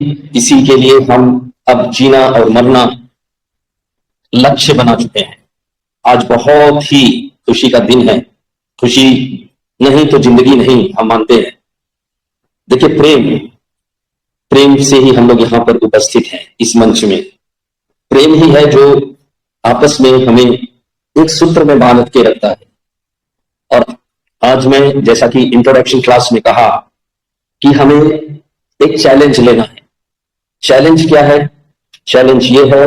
इसी के लिए हम अब जीना और मरना लक्ष्य बना चुके हैं। आज बहुत ही खुशी का दिन है। खुशी नहीं तो जिंदगी नहीं, हम मानते हैं। देखिए, प्रेम से ही हम लोग यहां पर उपस्थित हैं इस मंच में। प्रेम ही है जो आपस में हमें एक सूत्र में बांध के रखता है। और आज मैं, जैसा कि इंट्रोडक्शन क्लास में कहा, कि हमें एक चैलेंज लेना है। चैलेंज क्या है? चैलेंज ये है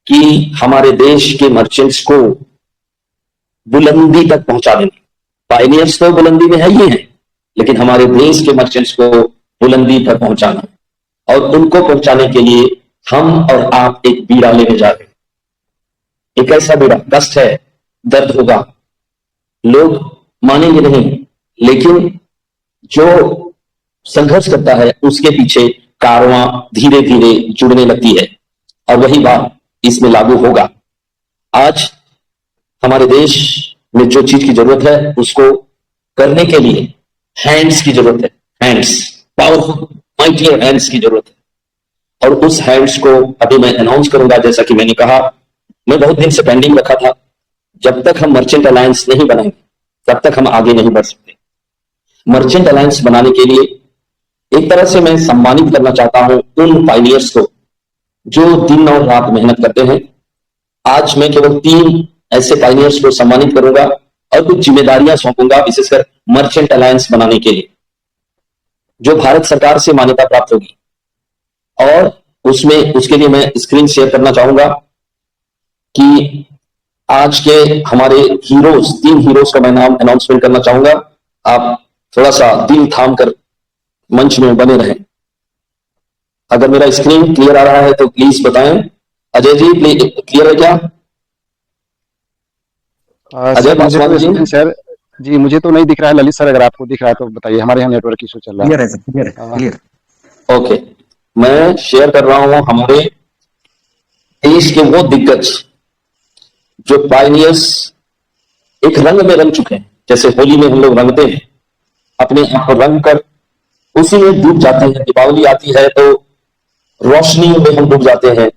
कि हमारे देश के मर्चेंट्स को बुलंदी तक पहुंचा देना। पायनियर्स तो बुलंदी में है ही है, लेकिन हमारे देश के मर्चेंट्स को बुलंदी तक पहुंचाना, और उनको पहुंचाने के लिए हम और आप एक बीड़ा लेने जा रहे हैं। एक ऐसा बीड़ा, कष्ट है, दर्द होगा, लोग मानेंगे नहीं, लेकिन जो संघर्ष करता है उसके पीछे कारवां धीरे धीरे जुड़ने लगती है, और वही बात इसमें लागू होगा। आज हमारे देश में जो चीज की जरूरत है उसको करने के लिए हैंड्स की जरूरत है। हैंड्स, पावरफुल माइटियर हैंड्स की जरूरत है। और उस हैंड्स को अभी मैं अनाउंस करूंगा। जैसा कि मैंने कहा, मैं बहुत दिन से पेंडिंग रखा था। जब तक हम मर्चेंट अलायंस नहीं बनाएंगे तब तक हम आगे नहीं बढ़ सकते। मर्चेंट अलायंस बनाने के लिए एक तरह से मैं सम्मानित करना चाहता हूं उन पायनियर्स को जो दिन और रात मेहनत करते हैं। आज मैं केवल 3 ऐसे पायनियर्स को सम्मानित करूंगा और कुछ जिम्मेदारियां सौंपूंगा, विशेषकर मर्चेंट अलायंस बनाने के लिए, जो भारत सरकार से मान्यता प्राप्त होगी। और उसके लिए मैं स्क्रीन शेयर करना चाहूंगा कि आज के हमारे हीरोज, 3 हीरोज का मैं नाम अनाउंसमेंट करना चाहूंगा। आप थोड़ा सा दिल थाम कर मंच में बने रहें। अगर मेरा स्क्रीन क्लियर आ रहा है तो प्लीज बताएं। अजय जी, क्लियर है क्या? अजय पासवान जी। सर जी, मुझे तो नहीं दिख रहा है। ललित सर, अगर आपको दिख रहा है तो बताइए। हमारे यहाँ नेटवर्क इशू चल रहा है। क्लियर है सर, क्लियर है, क्लियर। ओके, मैं शेयर कर रहा हूं हमारे देश के वो दिग्गज जो पायनियर्स एक रंग में रंग चुके हैं। जैसे होली में हम लोग रंगते हैं, अपने आप को रंग कर उसी में डूब जाते हैं। दीपावली आती है तो रोशनी में हम डूब जाते हैं,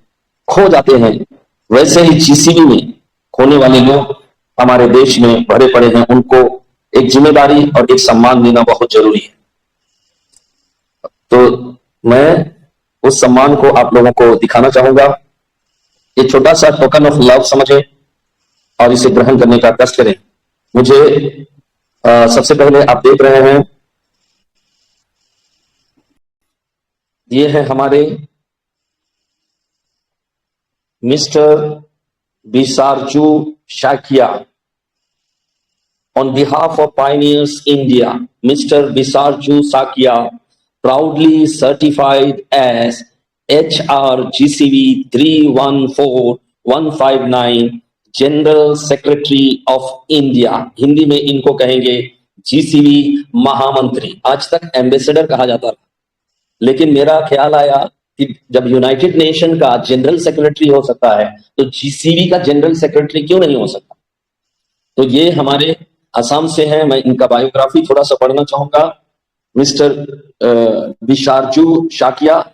खो जाते हैं। वैसे ही जीसीबी में खोने वाले लोग हमारे देश में भरे पड़े हैं। उनको एक जिम्मेदारी और एक सम्मान देना बहुत जरूरी है। तो मैं उस सम्मान को आप लोगों को दिखाना चाहूंगा। ये छोटा सा टोकन ऑफ लव समझें और इसे ग्रहण करने का कष्ट करें। मुझे सबसे पहले आप देख रहे हैं, ये है हमारे mister Bisarju Shakya. On behalf of Pioneers India, Mr. Bisarju Sakia, proudly certified as HRGCV 314159, General Secretary of India। Hindi में इनको कहेंगे जीसीवी महामंत्री। आज तक एम्बेसडर कहा जाता था, लेकिन मेरा ख्याल आया कि जब यूनाइटेड नेशन का जनरल सेक्रेटरी हो सकता है तो जीसीवी का जनरल सेक्रेटरी क्यों नहीं हो सकता। तो ये हमारे असम से हैं। मैं इनका बायोग्राफी थोड़ा सा पढ़ना चाहूंगा। मिस्टर बिसारजू शाकिया,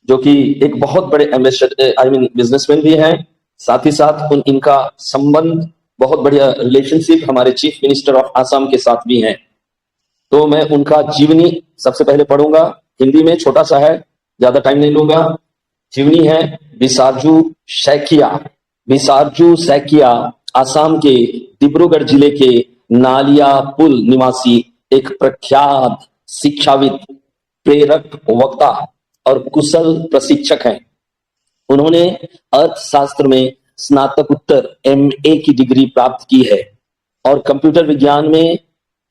जो कि एक बहुत बड़े एम्बेसडर, बिजनेसमैन भी हैं, साथ ही साथ इनका संबंध, बहुत बढ़िया रिलेशनशिप हमारे चीफ मिनिस्टर ऑफ असम के साथ भी हैं। तो मैं उनका जीवनी सबसे पहले पढ़ूंगा। हिंदी में छोटा सा है, ज्यादा टाइम नहीं लूंगा। जीवनी है बिसारजू सैकिया। बिसारजू सैकिया असम के डिब्रूगढ़ जिले के नालियापुल निवासी एक प्रख्यात शिक्षाविद, प्रेरक, वक्ता और कुशल प्रशिक्षक हैं। उन्होंने अर्थशास्त्र में स्नातकोत्तर MA की डिग्री प्राप्त की है और कंप्यूटर विज्ञान में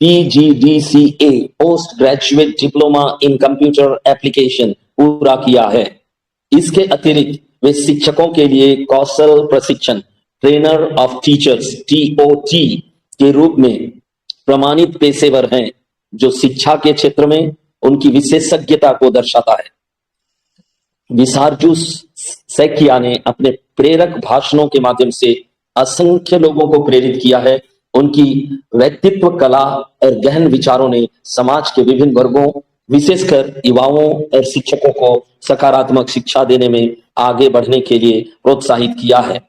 PGDCA post graduate diploma in computer application पूरा किया है। इसके अतिरिक्त वे शिक्षकों के लिए कौशल प्रशिक्षण, ट्रेनर ऑफ टीचर्स TOT के रूप में प्रमाणित पेशेवर हैं, जो शिक्षा के क्षेत्र में उनकी विशेषज्ञता को दर्शाता है। बिसारजू सैकिया ने अपने प्रेरक भाषणों के माध्यम से असंख्य लोगों को प्रेरित किया है। उनकी व्यक्तित्व, कला और गहन विचारों ने समाज के विभिन्न वर्गों विशेषकर युवाओं और शिक्षकों को सकारात्मक शिक्षा देने में आगे बढ़ने के लिए प्रोत्साहित किया है।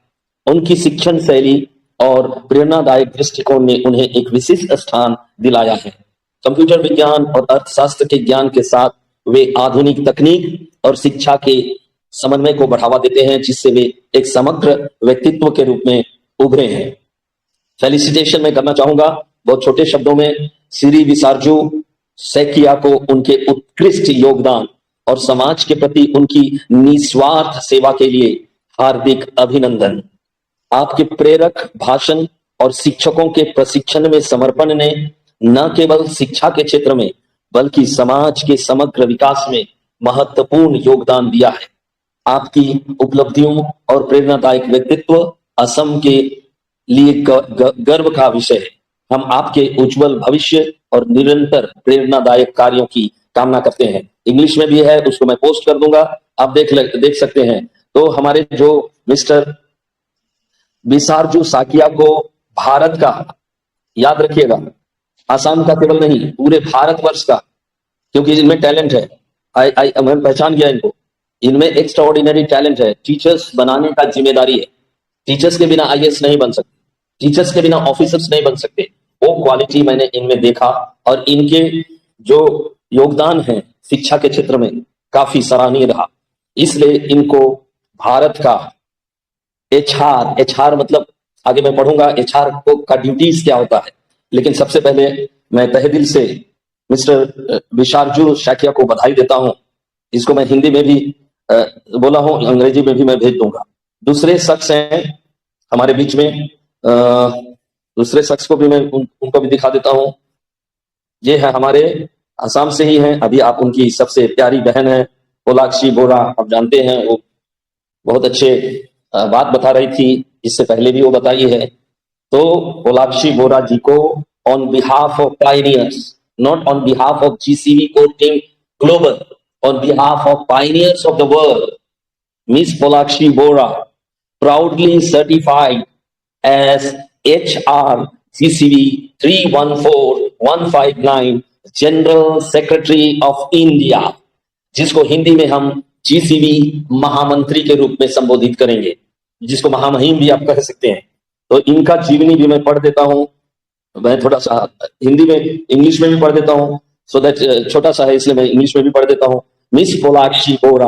उनकी शिक्षण शैली और प्रेरणादायक दृष्टिकोण ने उन्हें एक विशिष्ट स्थान दिलाया है। कंप्यूटर विज्ञान और अर्थशास्त्र के ज्ञान के साथ वे आधुनिक तकनीक और शिक्षा के समन्वय को बढ़ावा देते हैं, जिससे वे एक समग्र व्यक्तित्व के रूप में उभरे हैं। फेलिसिटेशन मैं करना चाहूंगा बहुत छोटे शब्दों में श्री विसार्जू सैकिया को उनके उत्कृष्ट योगदान और समाज के प्रति उनकी निस्वार्थ सेवा के लिए हार्दिक अभिनंदन। आपके प्रेरक भाषण और शिक्षकों के प्रशिक्षण में समर्पण ने न केवल शिक्षा के क्षेत्र में बल्कि समाज के समग्र विकास में महत्वपूर्ण योगदान दिया है। आपकी उपलब्धियों और प्रेरणादायक व्यक्तित्व असम के लिए गर्व का विषय है। हम आपके उज्जवल भविष्य और निरंतर प्रेरणादायक कार्यों की कामना करते हैं। इंग्लिश में भी है, उसको मैं पोस्ट कर दूंगा, आप देख सकते हैं। तो हमारे जो मिस्टर विसार्जू सैकिया को भारत का, याद रखिएगा, आसाम का केवल नहीं, पूरे भारतवर्ष का, क्योंकि इनमें टैलेंट है। मैं पहचान गया इनको, इनमें एक्स्ट्राऑर्डिनरी टैलेंट है। टीचर्स बनाने का जिम्मेदारी है। टीचर्स के बिना आईएएस नहीं बन सकते, टीचर्स के बिना ऑफिसर्स नहीं बन सकते। वो क्वालिटी मैंने इनमें देखा और इनके जो योगदान है शिक्षा के क्षेत्र में काफी सराहनीय रहा। इसलिए इनको भारत का एचआर मतलब आगे मैं पढ़ूंगा एचआर को का ड्यूटीज क्या होता है, लेकिन सबसे पहले मैं तहे दिल से मिस्टर विसार्जू सैकिया को बधाई देता हूं। इसको मैं हिंदी में भी बोला हूं, अंग्रेजी में भी मैं भेज दूंगा। दूसरे शख्स हैं हमारे बीच में, दूसरे शख्स को भी मैं उनको भी दिखा देता हूं। ये है हमारे असम से ही हैं, अभी आप उनकी सबसे प्यारी बहन है पोलाक्षी बोरा, आप जानते हैं, वो बहुत अच्छे बात बता रही थी, इससे पहले भी वो बताई है। तो पोलाक्षी बोरा जी को on behalf of pioneers, not on behalf of GCV core team global, on behalf of pioneers of the world, Miss Polakshi Bora, proudly certified as HR GCV 314159 General Secretary of India, जिसको हिंदी में हम GCV महामंत्री के रूप में संबोधित करेंगे, जिसको महामहिम भी आप कह सकते हैं। तो इनका जीवनी भी मैं पढ़ देता हूं, मैं थोड़ा सा हिंदी में इंग्लिश में भी पढ़ देता हूं, सो दैट छोटा सा है इसलिए मैं इंग्लिश में भी पढ़ देता हूं। Miss Polakshi Bora,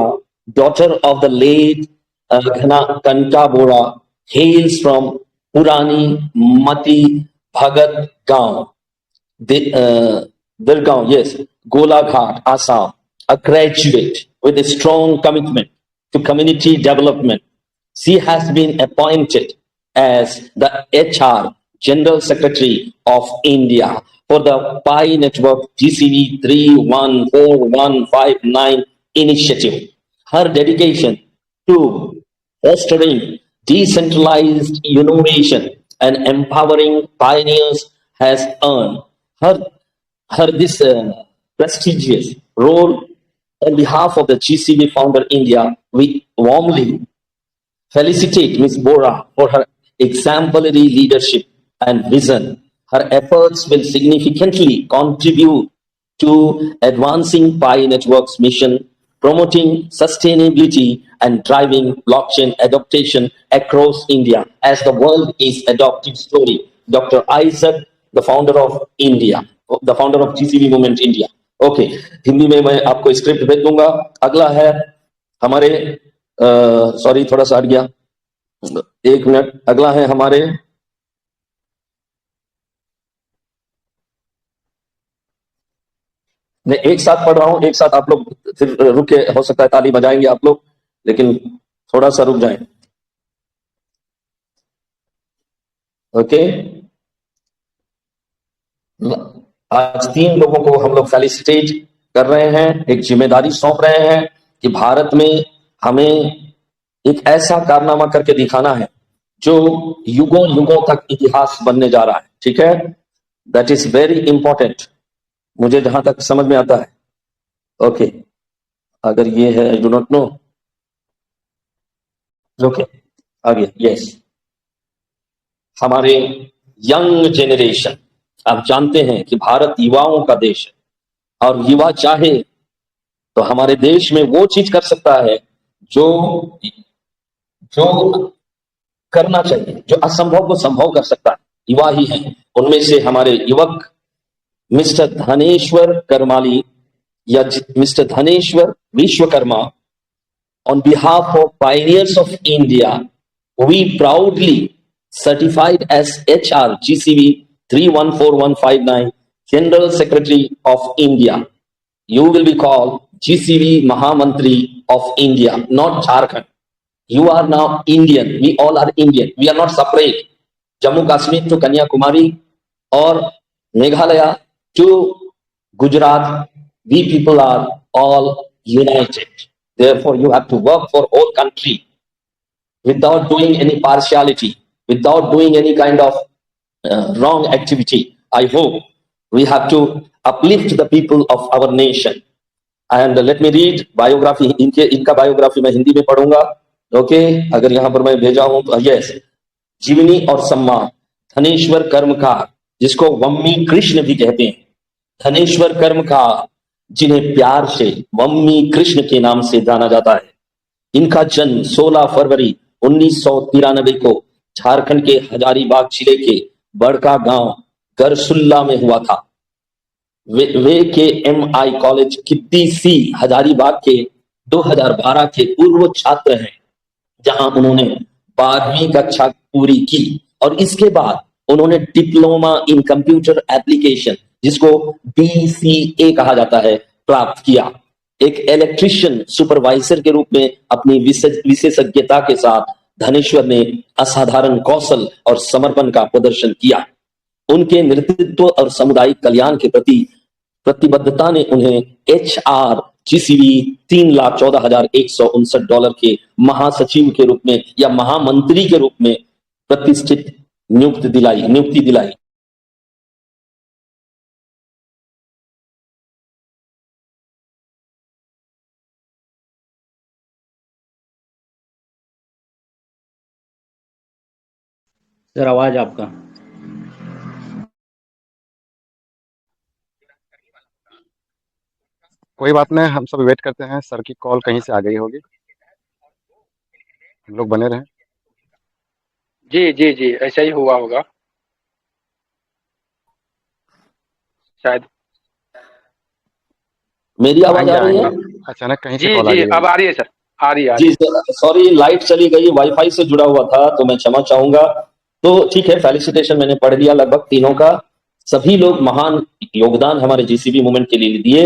daughter of the late Kanaka Bora, हेल्स from पुरानी मती भगत गांव, Dirgaon, yes, Golaghat, Assam, a graduate with a strong commitment to community development. She has been appointed as the HR General Secretary of India for the Pi Network GCV 314159 initiative. Her dedication to fostering decentralized innovation and empowering pioneers has earned her this prestigious role. On behalf of the GCV founder India, we warmly felicitate Ms. Bora for her exemplary leadership and vision. Her efforts will significantly contribute to advancing Pi Network's mission, promoting sustainability and driving blockchain adoption across India as the world is adopting slowly. Dr. Isaac, the founder of India, the founder of GCV Movement India. Okay, Hindi में मैं आपको script भेज दूंगा। अगला है हमारे sorry थोड़ा सा हट गया, एक मिनट। अगला है हमारे मैं एक साथ पढ़ रहा हूं, एक साथ आप लोग फिर रुक के हो सकता है ताली बजाएंगे आप लोग, लेकिन थोड़ा सा रुक जाएं। ओके, आज 3 लोगों को हम लोग फेलिसिटेट कर रहे हैं, एक जिम्मेदारी सौंप रहे हैं कि भारत में हमें एक ऐसा कारनामा करके दिखाना है जो युगों युगों तक इतिहास बनने जा रहा है। ठीक है, दैट इज वेरी इंपॉर्टेंट, मुझे जहां तक समझ में आता है। ओके, अगर ये है I do not know. Okay, आगे यस, हमारे यंग जेनरेशन, आप जानते हैं कि भारत युवाओं का देश है। और युवा चाहे तो हमारे देश में वो चीज कर सकता है जो जो करना चाहिए, जो असंभव को संभव कर सकता है, युवा ही है। उनमें से हमारे युवक मिस्टर धनेश्वर करमाली या mister Dhaneshwar Vishwakarma, on behalf of pioneers of India, we proudly certified as HR GCV 314159 General Secretary of India. You will be called GCV Mahamantri of India, not Jharkhand. You are now Indian. We all are Indian. We are not separate. Jammu Kashmir to Kanyakumari or Meghalaya to Gujarat, we people are all united. Therefore, you have to work for whole country without doing any partiality, without doing any kind of wrong activity. I hope we have to uplift the people of our nation. And let me read biography. इनका biography मैं हिंदी में पढ़ूंगा. Okay, अगर यहाँ पर मैं भेजा हूं तो yes. जीवनी और सम्मान, धनेश्वर कर्मकार, जिसको वम्मी कृष्ण भी कहते हैं, धनेश्वर कर्मकार, जिन्हें प्यार से वम्मी कृष्ण के नाम से जाना जाता है। इनका जन्म 16 फरवरी 1993 को झारखंड के हजारीबाग जिले के बड़का गांव गरसुल्ला में हुआ था। वे के MI कॉलेज किद्दी सी हजारीबाग के 2012 के पूर्व छात्र हैं, जहां उन्होंने 12वीं कक्षा पूरी की और इसके बाद उन्होंने डिप्लोमा इन कंप्यूटर एप्लीकेशन, जिसको DCA कहा जाता है, प्राप्त किया। एक इलेक्ट्रिशियन सुपरवाइजर के रूप में अपनी विशेषज्ञता के साथ धनेश्वर ने असाधारण कौशल और समर्पण का प्रदर्शन किया। उनके नेतृत्व और सामुदायिक कल्याण के प्रति प्रतिबद्धता ने उन्हें HR GCV $3,14,159 के महासचिव के रूप में या महामंत्री के रूप में प्रतिष्ठित नियुक्ति दिलाई। सर आवाज आपका। कोई बात नहीं, हम सब वेट करते हैं, सर की कॉल कहीं से आ गई होगी, हम लोग बने रहें। जी जी जी, ऐसा ही हुआ होगा शायद। मेरी आवाज आ रही है? अचानक कहीं से जी कॉल आ जी, गई अब आ रही है सर, आ रही है। जी सॉरी, लाइट चली गई, वाईफाई से जुड़ा हुआ था तो मैं क्षमा चाहूंगा। तो ठीक है, फेलिसिटेशन मैंने पढ़ लिया लगभग तीनों का। सभी लोग महान योगदान हमारे GCV मूवमेंट के लिए दिए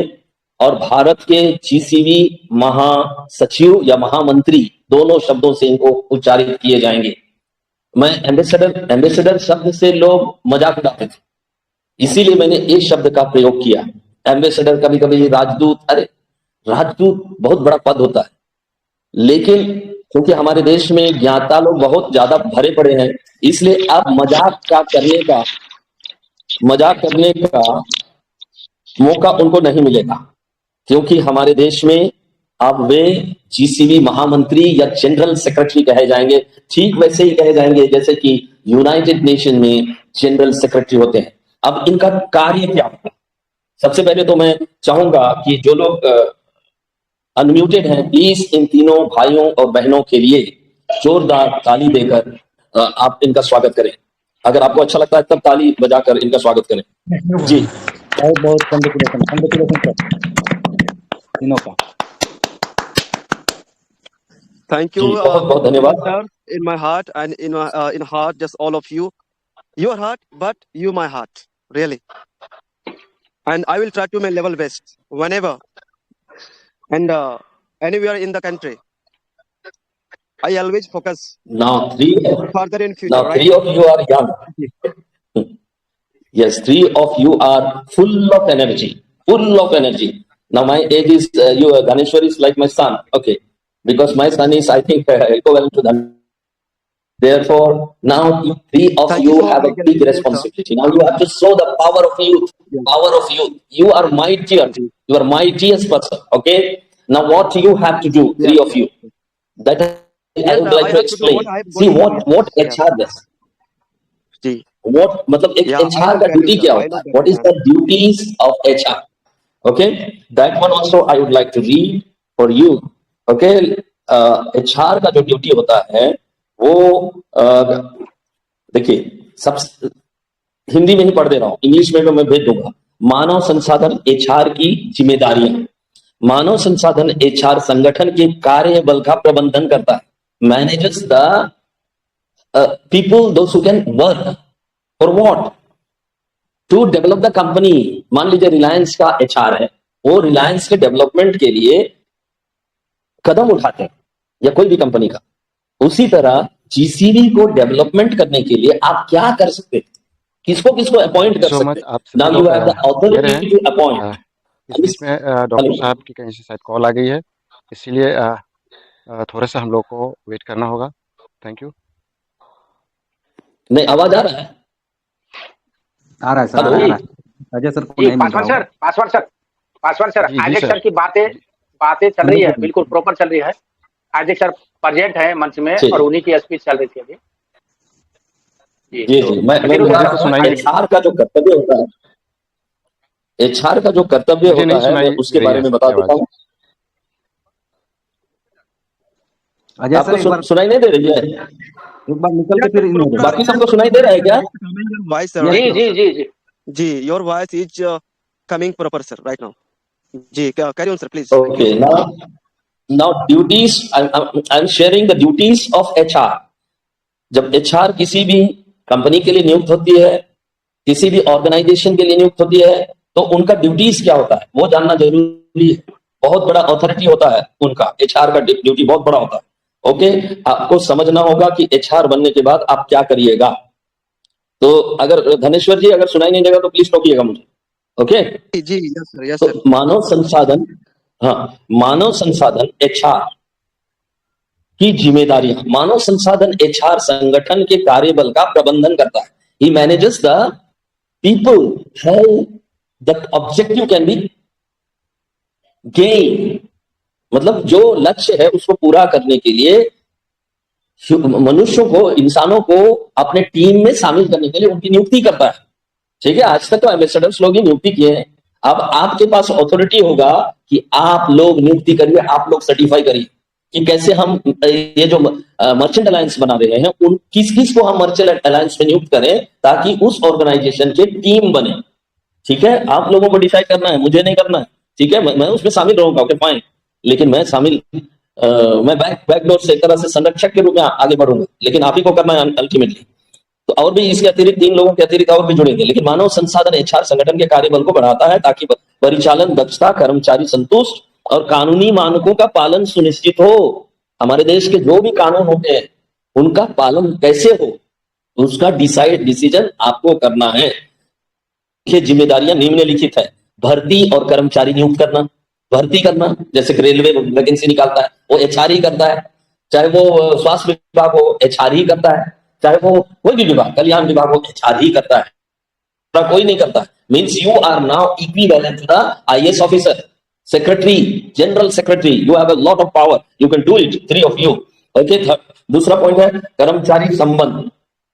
और भारत के GCV महासचिव या महामंत्री दोनों शब्दों से इनको उच्चारित किए जाएंगे। मैं एम्बेसडर शब्द से लोग मजाक उड़ाते थे, इसीलिए मैंने इस शब्द का प्रयोग किया। एम्बेसडर, कभी कभी राजदूत, अरे राजदूत बहुत बड़ा पद होता है, लेकिन क्योंकि हमारे देश में ज्ञाता लोग बहुत ज्यादा भरे पड़े हैं, इसलिए अब मजाक करने का मौका उनको नहीं मिलेगा, क्योंकि हमारे देश में अब वे GCV महामंत्री या जनरल सेक्रेटरी कहे जाएंगे। ठीक वैसे ही कहे जाएंगे जैसे कि यूनाइटेड नेशन में जनरल सेक्रेटरी होते हैं। अब इनका कार्य क्या होगा? सबसे पहले तो मैं चाहूंगा कि जो लोग अनम्यूटेड हैं, प्लीज इन तीनों भाइयों और बहनों के लिए जोरदार ताली देकर आप इनका स्वागत करें। अगर आपको अच्छा लगता है तब ताली बजाकर इनका स्वागत करें। जी बहुत बहुत कंग्रेचुलेशन तीनों का। Thank you, बहुत बहुत धन्यवाद sir. In my heart and in heart, just all of you, your heart, but you my heart, really. And I will try to my level best whenever and anywhere in the country. I always focus now further in future. Right? three of you are young. Yes, 3 of you are full of energy. Now my age is Dhaneshwar is like my son. Okay, because my son is, I think, equivalent to Dhaneshwar. Therefore, now 3 of Thank you you for have a making big it, responsibility. Now you have to show the power of youth. You are mightier. You are mightiest person. Okay. Now what you have to do, 3 of you, that I would like to explain. See what HR does. Ji What मतलब एक Yeah, I HR will का tell you, duty sir. क्या Why होता है? not? What is the duties of HR? Okay, that one also I would like to read for you. Okay, HR का जो duty होता है वो देखिए, सब हिंदी में ही पढ़ दे रहा हूं, इंग्लिश में मैं भेज दूंगा। मानव संसाधन HR की जिम्मेदारियां। मानव संसाधन HR संगठन के कार्य बल का प्रबंधन करता है, manages the people those who can work for what, to develop the company. मान लीजिए रिलायंस का HR है, वो रिलायंस के डेवलपमेंट के लिए कदम उठाते हैं, या कोई भी कंपनी का। उसी तरह GCV को डेवलपमेंट करने के लिए आप क्या कर सकते हैं, किसको किसको अपॉइंट कर सो सकते मच हैं। आपसे now you have the authority to appoint. इस बीच में डॉक्टर साहब की कहीं से शायद कॉल आ गई है, इसीलिए थोड़ा सा हम लोग को वेट करना होगा। Thank you. नहीं, आवाज आ रहा है? आ रहा है सर, आ हेलो? रहा है। अजय सर को जी नहीं मिल रहा होगा। पासवान सर जी, जी आइजैक सर। सर की बातें चल रही है, बिल्कुल प्रॉपर चल रही है। आइजैक सर प्रेजेंट है मंच में ठीक। और उन्हीं की स्पीच चल रही थी अभी। जी तो जी, मैं continue बता कर रहा सकते हूँ, हैं, आइजैक सर। HR का जो कर्तव्य होता है, HR का जो कर्तव्य मुझे नहीं होता है, मैं सुनाई उसके दे बारे रही में है बता आपकी देता आवाज। हूँ। अजय सर आपको सुनाई नहीं दे रही है? एक बार निकल के फिर इन हो जाए। बाकी सबको सुनाई दे रहा है क्या? Voice, sir, ji right now, ji sir. Ji ji ji, your voice is coming proper, sir, right now. Ji, carry on, sir, please. Okay, now duties, I'm sharing the duties of HR. जब HR किसी भी company के लिए नियुक्त होती है, किसी भी ऑर्गेनाइजेशन के लिए नियुक्त होती है, तो उनका ड्यूटीज क्या होता है वो जानना जरूरी है। बहुत बड़ा अथॉरिटी होता है उनका, HR का ड्यूटी बहुत बड़ा होता है। ओके, आपको समझना होगा कि HR बनने के बाद आप क्या करिएगा। तो अगर धनेश्वर जी अगर सुनाई नहीं देगा तो प्लीज टोकिएगा मुझे। ओके, जी, yes, sir, yes, तो sir. मानव संसाधन, हाँ, मानव संसाधन HR की जिम्मेदारियां। मानव संसाधन HR संगठन के कार्यबल का प्रबंधन करता है। He manages the people, how the objective can be gained, मतलब जो लक्ष्य है उसको पूरा करने के लिए मनुष्यों को, इंसानों को अपने टीम में शामिल करने के लिए उनकी नियुक्ति करता है। ठीक है, आज तक तो एम्बेसडर्स लोग ही नियुक्ति किए हैं। अब आपके पास अथॉरिटी होगा कि आप लोग नियुक्ति करिए, आप लोग सर्टिफाई करिए कि कैसे हम ये जो मर्चेंट अलायंस बना रहे हैं उन किस किस को हम मर्चेंट अलायंस में नियुक्त करें ताकि उस ऑर्गेनाइजेशन के टीम बने। ठीक है, आप लोगों को डिसाइड करना है, मुझे नहीं करना है। ठीक है, मैं उसमें शामिल रहूंगा, ओके फाइन, लेकिन मैं शामिल मैं बैकडोर से एक तरह से संरक्षक के रूप में आगे बढ़ूंगा, लेकिन आप ही को करना है अल्टीमेटली। तो और भी इसके अतिरिक्त 3 लोगों के अतिरिक्त और भी जुड़ेंगे, लेकिन मानव संसाधन HR संगठन के कार्यबल को बढ़ाता है ताकि परिचालन दक्षता, कर्मचारी संतुष्ट और कानूनी मानकों का पालन सुनिश्चित हो। हमारे देश के जो भी कानून होते हैं उनका पालन कैसे हो उसका डिसीजन आपको करना है। ये जिम्मेदारियां निम्नलिखित है। भर्ती और कर्मचारी नियुक्त करना, भर्ती करना, जैसे कि रेलवे वैकेंसी निकालता है वो HR ही करता है, चाहे वो स्वास्थ्य विभाग हो HR ही करता है, चाहे वो कोई भी विभाग, कल्याण विभाग हो HR ही करता है, कोई नहीं करता है। Means you are now equivalent to the IAS officer, secretary, general secretary, you have a lot of power, you can do it, 3 of you। Okay, दूसरा पॉइंट है कर्मचारी संबंध,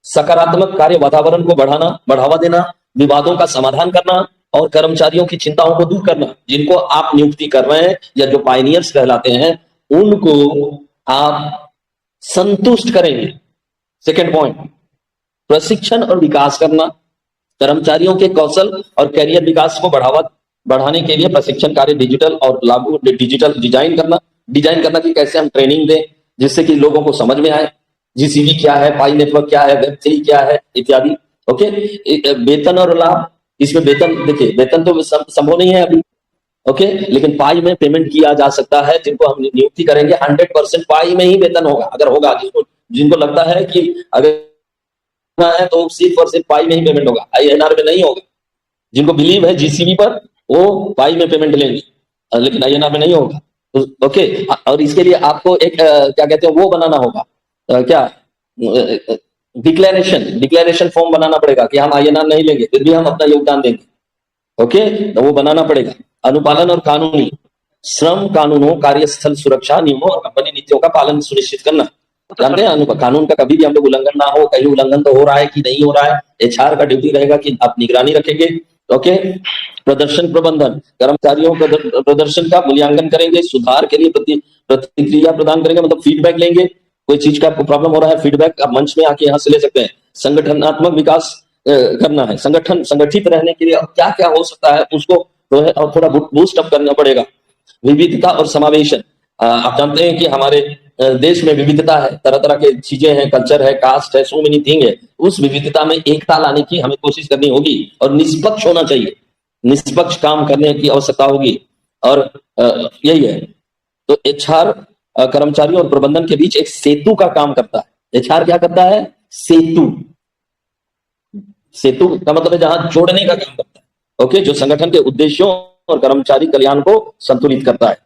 सकारात्मक कार्य वातावरण को बढ़ावा देना, विवादों का समाधान करना और कर्मचारियों की चिंताओं को दूर करना। जिनको आप नियुक्ति कर रहे हैं या जो पायनियर्स कहलाते हैं उनको आप संतुष्ट करेंगे। सेकेंड पॉइंट, प्रशिक्षण और विकास करना, कर्मचारियों के कौशल और कैरियर विकास को बढ़ाने के लिए प्रशिक्षण कार्य डिजिटल और लागू डिजिटल डिजाइन करना कि कैसे हम ट्रेनिंग दें जिससे कि लोगों को समझ में आए GCV क्या है, पाई नेटवर्क क्या है, Web3 क्या है इत्यादि। ओके, वेतन और लाभ, इसमें वेतन देखिए, वेतन तो संभव नहीं है अभी, ओके, लेकिन पाई में पेमेंट किया जा सकता है। जिनको हम नियुक्ति करेंगे 100% पाई में ही वेतन होगा। अगर होगा, जिनको लगता है कि अगर है तो सिर्फ और सिर्फ पाई में ही पेमेंट होगा, INR में नहीं होगा। जिनको बिलीव है GCV पर वो पाई में पेमेंट लेंगे, लेकिन INR में नहीं होगा। ओके, और इसके लिए आपको एक क्या कहते हैं वो बनाना होगा, क्या डिक्लेरेशन फॉर्म बनाना पड़ेगा कि हम INR नहीं लेंगे फिर भी हम अपना योगदान देंगे। ओके, तो वो बनाना पड़ेगा। अनुपालन और कानूनी, श्रम कानूनों, कार्यस्थल सुरक्षा नियमों और कंपनी नीतियों का पालन सुनिश्चित करना। जानते हैं कानून का कभी भी हम लोग उल्लंघन ना हो, कहीं उल्लंघन तो हो रहा है कि नहीं हो रहा है, HR का ड्यूटी रहेगा कि आप निगरानी रखेंगे। ओके, प्रदर्शन प्रबंधन, कर्मचारियों प्रदर्शन का मूल्यांकन करेंगे, सुधार के लिए प्रतिक्रिया प्रदान करेंगे, मतलब फीडबैक लेंगे। कोई चीज का प्रॉब्लम हो रहा है, फीडबैक आप मंच में आके यहाँ से ले सकते हैं। संगठनात्मक विकास करना है, संगठन संगठित रहने के लिए अब क्या क्या हो सकता है उसको जो है और थोड़ा बूस्ट अप करना पड़ेगा। विविधता और समावेशन, आप जानते हैं कि हमारे देश में विविधता है, तरह तरह के चीजें हैं, कल्चर है, कास्ट है, सो मेनी थिंग है। उस विविधता में एकता लाने की हमें कोशिश करनी होगी और निष्पक्ष होना चाहिए, निष्पक्ष काम करने की आवश्यकता होगी। और यही है। तो एचआर कर्मचारियों और प्रबंधन के बीच एक सेतु का काम करता है। एचआर क्या करता है? सेतु। सेतु का मतलब है जहां जोड़ने का काम करता है। ओके, जो संगठन के उद्देश्यों और कर्मचारी कल्याण को संतुलित करता है।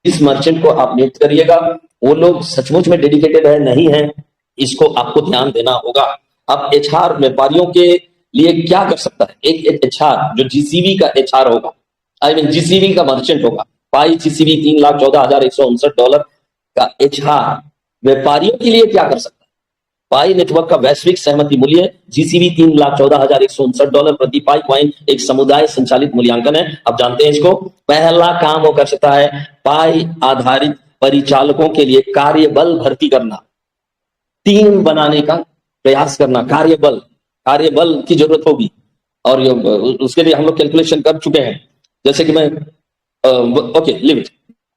इस मर्चेंट को आप नियुक्त करिएगा। वो लोग सचमुच में डेडिकेटेड है नहीं है, इसको आपको ध्यान देना होगा। अब एचआर व्यापारियों के लिए क्या कर सकता है? एक एचआर जो जीसीबी का एचआर होगा, आई मीन जीसीबी का मर्चेंट होगा, पाई जीसीबी $3,14,169 का एचआर व्यापारियों के लिए क्या कर सकता है? पाई नेटवर्क का वैश्विक सहमति मूल्य जीसीबी $3,14,169 प्रति पाई कॉइन एक समुदाय संचालित मूल्यांकन है। आप जानते हैं इसको। पहला काम वो कर सकता है, पाई आधारित परिचालकों के लिए कार्यबल भर्ती करना, टीम बनाने का प्रयास करना। कार्यबल की जरूरत होगी और उसके लिए हम लोग कैलकुलेशन कर चुके हैं। जैसे कि मैं ओके लिव इट,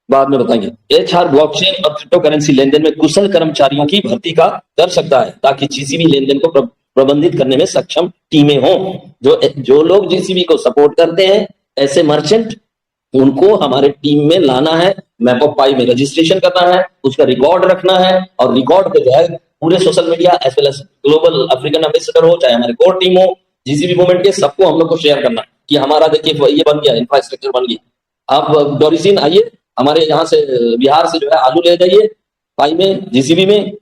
बाद में बताएंगे। एचआर ब्लॉकचेन और क्रिप्टो करेंसी लेनदेन में कुशल कर्मचारियों की भर्ती का कर सकता है ताकि जीसीबी लेनदेन को प्रबंधित करने में सक्षम टीमें हों। जो लोग जीसीबी को सपोर्ट करते हैं, ऐसे मर्चेंट, उनको हमारे टीम में लाना है, मैप ऑफ पाई में रजिस्ट्रेशन करना है, उसका रिकॉर्ड रखना है और रिकॉर्ड को जो है पूरे social media as well as global African ambassador हो, चाहे हमारे कोर टीम हो, जीसीबी मूवमेंट के, सबको हम लोग को शेयर करना कि हमारा देखिए ये बन गया, इंफ्रास्ट्रक्चर बन गया। आप डोरिसिन आइए, हमारे यहाँ से बिहार से जो है आलू ले जाइए पाई में, जीसीबी में,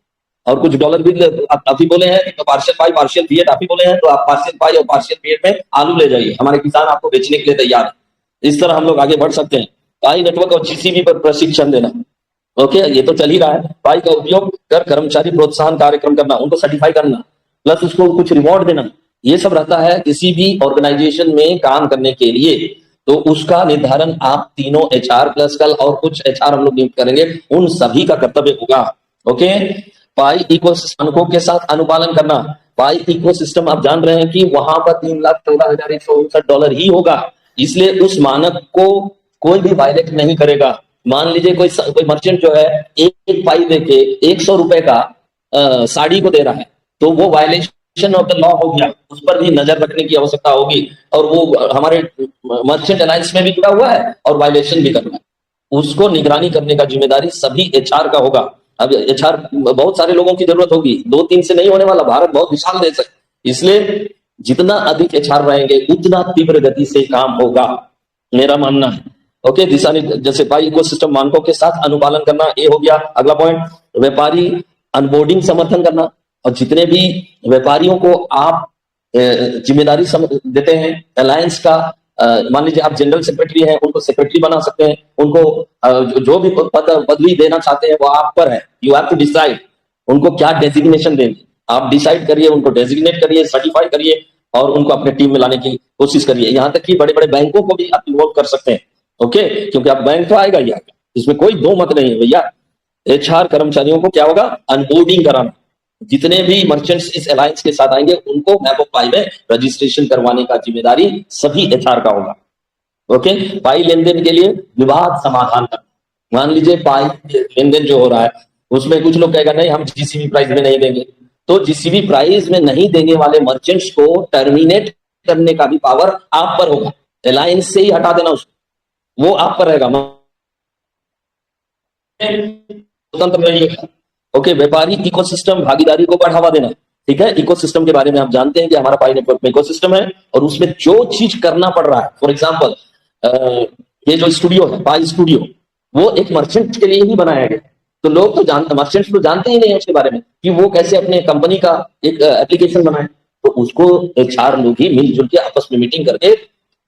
और कुछ डॉलर भी आप ही बोले हैं तो पार्शियल पाई पार्शियल फिएट आप ही बोले हैं, तो आप पार्शियल पाई और पार्शियल फिएट में आलू ले जाइए, हमारे किसान आपको बेचने के लिए तैयार है। इस तरह हम लोग आगे बढ़ सकते हैं। पाई नेटवर्क और जीसीबी पर प्रशिक्षण देना, ओके, ये तो चल ही रहा है। पाई का उपयोग कर कर्मचारी प्रोत्साहन कार्यक्रम करना, उनको सर्टिफाई करना, प्लस उसको कुछ रिवॉर्ड देना, ये सब रहता है किसी भी ऑर्गेनाइजेशन में काम करने के लिए। तो उसका निर्धारण आप तीनों एचआर प्लस कल और कुछ एचआर हम लोग नियुक्त करेंगे, उन सभी का कर्तव्य होगा। ओके, पाई इकोसिस्टम के साथ अनुपालन करना। पाई इकोसिस्टम आप जान रहे हैं कि वहां पर $3,14,159 ही होगा, इसलिए उस मानक को कोई भी वायलेट नहीं करेगा। मान लीजिए कोई मर्चेंट जो है एक पाई देके $100 का साड़ी को दे रहा है, तो वो वायलेशन ऑफ द लॉ हो गया, उस पर भी नजर रखने की आवश्यकता होगी। और वो हमारे मर्चेंट अलायंस में भी जुड़ा हुआ है और वायलेशन भी कर रहा है, उसको निगरानी करने का जिम्मेदारी सभी एचआर का होगा। अब एचआर बहुत सारे लोगों की जरूरत होगी, 2-3 से नहीं होने वाला, भारत बहुत विशाल देश है, इसलिए जितना अधिक एचआर रहेंगे उतना तीव्र गति से काम होगा, मेरा मानना है। ओके, दिशा जैसे पाई इकोसिस्टम मानकों के साथ अनुपालन करना, ये हो गया। अगला पॉइंट, व्यापारी अनबोर्डिंग समर्थन करना। और जितने भी व्यापारियों को आप जिम्मेदारी देते हैं अलायंस का, मान लीजिए आप जनरल सेक्रेटरी हैं, उनको सेक्रेटरी बना सकते हैं, उनको जो भी पदवी देना चाहते हैं वो आप पर है। यू हैव टू डिसाइड उनको क्या डेजिग्नेशन देंगे, आप डिसाइड करिए, उनको डेजिग्नेट करिए, सर्टिफाई करिए और उनको अपने टीम में लाने की कोशिश करिए। यहाँ तक कि बड़े बड़े बैंकों को भी आप इन्वॉल्व कर सकते हैं। ओके, क्योंकि आप बैंक तो आएगा ही आएगा, इसमें कोई दो मत नहीं है भैया। एचआर कर्मचारियों को क्या होगा? अनबोर्डिंग कराना। जितने भी मर्चेंट्स इस अलायंस के साथ आएंगे उनको मैप ऑफ पाई में रजिस्ट्रेशन करवाने का जिम्मेदारी सभी एचआर का होगा। ओके, पाई लेनदेन के लिए विवाद समाधान करना। मान लीजिए पाई लेनदेन जो हो रहा है उसमें कुछ लोग कहेगा नहीं हम जीसीबी प्राइस में नहीं देंगे, तो जीसीबी प्राइस में नहीं देने वाले मर्चेंट्स को टर्मिनेट करने का भी पावर आप पर होगा। अलायंस से ही हटा देना उसको, वो आप पर रहेगा, स्वतंत्र रहिएगा। ओके, व्यापारी इकोसिस्टम भागीदारी को बढ़ावा देना। ठीक है, इकोसिस्टम के बारे में आप जानते हैं कि हमारा पाई नेटवर्क में इकोसिस्टम है और उसमें जो चीज करना पड़ रहा है, फॉर एग्जांपल ये जो स्टूडियो है पाई स्टूडियो, वो एक मर्चेंट के लिए ही बनाया गया। तो लोग तो मर्चेंट्स तो जानते ही नहीं है उसके बारे में कि वो कैसे अपने कंपनी का एक एप्लीकेशन बनाए। तो उसको 4 लोग ही मिलजुल के आपस में मीटिंग करके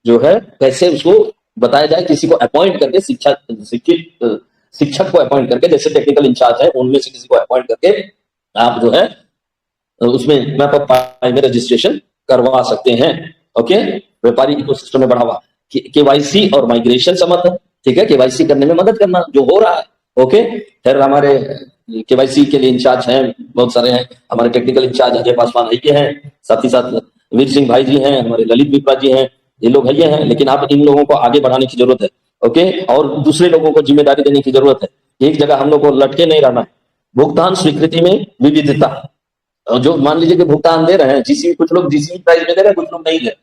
जो है कैसे उसको बताया जाए, किसी को अपॉइंट करके शिक्षक को अपॉइंट करके, जैसे टेक्निकल इंचार्ज है उनमें से किसी को अपॉइंट करके आप जो है उसमें मैप ऑफ पाई में रजिस्ट्रेशन करवा सकते हैं। ओके, व्यापारी इकोसिस्टम में बढ़ावा, केवाईसी और माइग्रेशन संबंध, ठीक है, केवाईसी करने में मदद करना जो हो रहा है। ओके, फिर हमारे केवाईसी के लिए इंचार्ज हैं, बहुत सारे हैं, हमारे टेक्निकल इंचार्ज अजय पासवान है हैं, साथ ही साथ वीर सिंह भाई जी हैं, हमारे ललित विप्रा जी हैं, ये लोग है हैं, लेकिन आप इन लोगों को आगे बढ़ाने की जरूरत है। ओके, और दूसरे लोगों को जिम्मेदारी देने की जरूरत है। एक जगह हम लोग को लटके नहीं रहना है। भुगतान स्वीकृति में विविधता, जो मान लीजिए कि भुगतान दे रहे हैं जीसीबी, कुछ लोग जीसीबी प्राइस में दे रहे हैं, कुछ लोग नहीं दे रहे,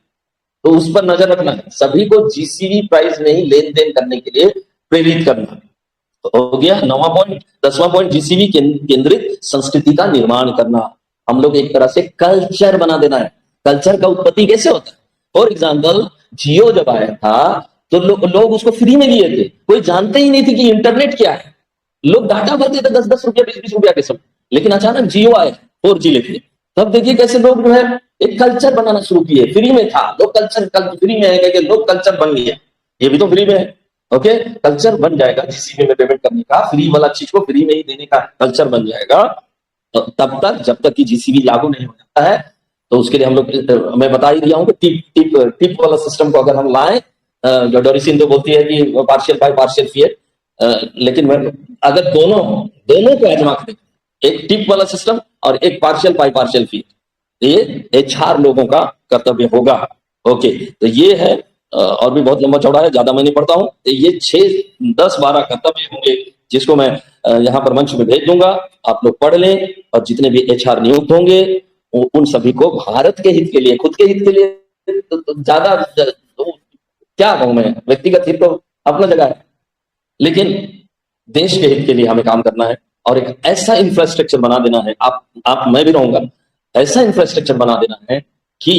तो उस पर नजर रखना है। सभी को जीसीबी प्राइस में ही लेन देन करने के लिए प्रेरित करना। तो हो गया 9वां पॉइंट। 10वां पॉइंट, जीसीबी केंद्रित संस्कृति का निर्माण करना। हम लोग एक तरह से कल्चर बना देना है। कल्चर का उत्पत्ति कैसे होता है? फॉर एग्जाम्पल, जियो जब आया था तो लोग उसको फ्री में लिए थे, कोई जानते ही नहीं थे कि इंटरनेट क्या है। लोग डाटा भरते थे 10-10 रुपया 20-20 रुपया के सब, लेकिन अचानक जियो आया 4G लेके, तब देखिए कैसे लोग जो है एक कल्चर बनाना शुरू किए। फ्री में था, लोग कल्चर फ्री में है, लोग कल्चर बन गया, ये भी तो फ्री में है। ओके, कल्चर बन जाएगा जीसीबी में पेमेंट करने का, फ्री वाला चीज को फ्री में ही देने का कल्चर बन जाएगा। तो तब तक जब तक कि जीसीबी लागू नहीं हो जाता है, तो उसके लिए हम लोग, मैं बता ही दिया हूं कि टिप वाला सिस्टम को अगर हम लाएं, जो डोरिसिन तो बोलती है कि पार्शियल बाय पार्शियल फियर, लेकिन अगर दोनों को आजमा कर, एक टिप वाला सिस्टम और एक पार्शियल बाय पार्शियल फियर, ये एचआर लोगों का कर्तव्य होगा। ओके, तो ये है, और भी बहुत लंबा चौड़ा है, ज्यादा मैं नहीं पढ़ता हूं। ये 6, 10, 12 कर्तव्य होंगे जिसको मैं यहाँ पर मंच में भेज दूंगा, आप लोग पढ़ लें। और जितने भी एचआर नियुक्त होंगे उन सभी को भारत के हित के लिए, खुद के हित के लिए तो ज्यादा क्या कहूं मैं, व्यक्तिगत हित तो अपना जगह है, लेकिन देश के हित के लिए हमें काम करना है और एक ऐसा इंफ्रास्ट्रक्चर बना देना है, आप मैं भी रहूंगा, ऐसा इंफ्रास्ट्रक्चर बना देना है कि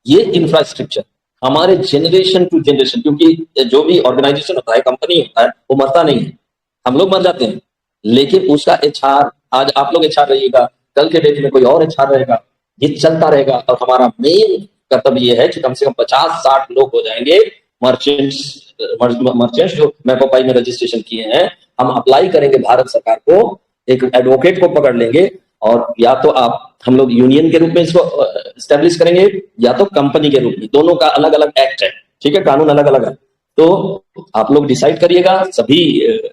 ये इंफ्रास्ट्रक्चर हमारे जनरेशन टू जनरेशन, क्योंकि जो भी ऑर्गेनाइजेशन होता है, कंपनी होता है, वो मरता नहीं है, हम लोग मर जाते हैं, लेकिन उसका एचआर, आज आप लोग एचआर रहिएगा, कल के डेट में कोई और एचआर रहेगा, ये चलता रहेगा। और हमारा मेन कर्तव्य ये है कि कम से कम 50-60 लोग हो जाएंगे मर्चेंट्स जो मैपोपाई में रजिस्ट्रेशन किए हैं। हम अप्लाई करेंगे भारत सरकार को, एक एडवोकेट को पकड़ लेंगे, और या तो हम लोग यूनियन के रूप में इसको एस्टेब्लिश करेंगे या तो कंपनी के रूप में, दोनों का अलग अलग एक्ट है, ठीक है, कानून अलग अलग है। तो आप लोग डिसाइड करिएगा, सभी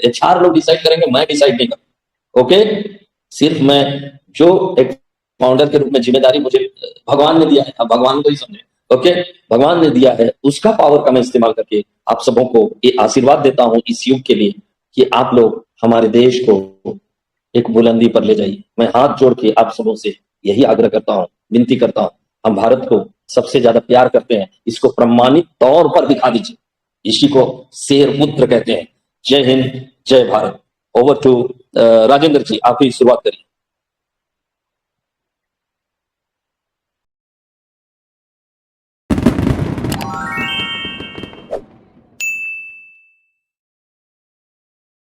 एचआर लोग डिसाइड करेंगे, मैं डिसाइड नहीं करूंगा। ओके, सिर्फ मैं जो एक फाउंडर के रूप में जिम्मेदारी मुझे भगवान ने दिया है, अब भगवान को ही समझे। ओके, भगवान ने दिया है, उसका पावर का मैं इस्तेमाल करके आप सबों को ये आशीर्वाद देता हूं इस युग के लिए कि आप लोग हमारे देश को एक बुलंदी पर ले जाइए। मैं हाथ जोड़ के आप सबों से यही आग्रह करता हूं, विनती करता हूं, हम भारत को सबसे ज्यादा प्यार करते हैं, इसको प्रमाणित तौर पर दिखा दीजिए। इसी को शेर पुत्र कहते हैं। जय हिंद, जय भारत। ओवर टू राजेंद्र जी, आप ही शुरुआत करिए।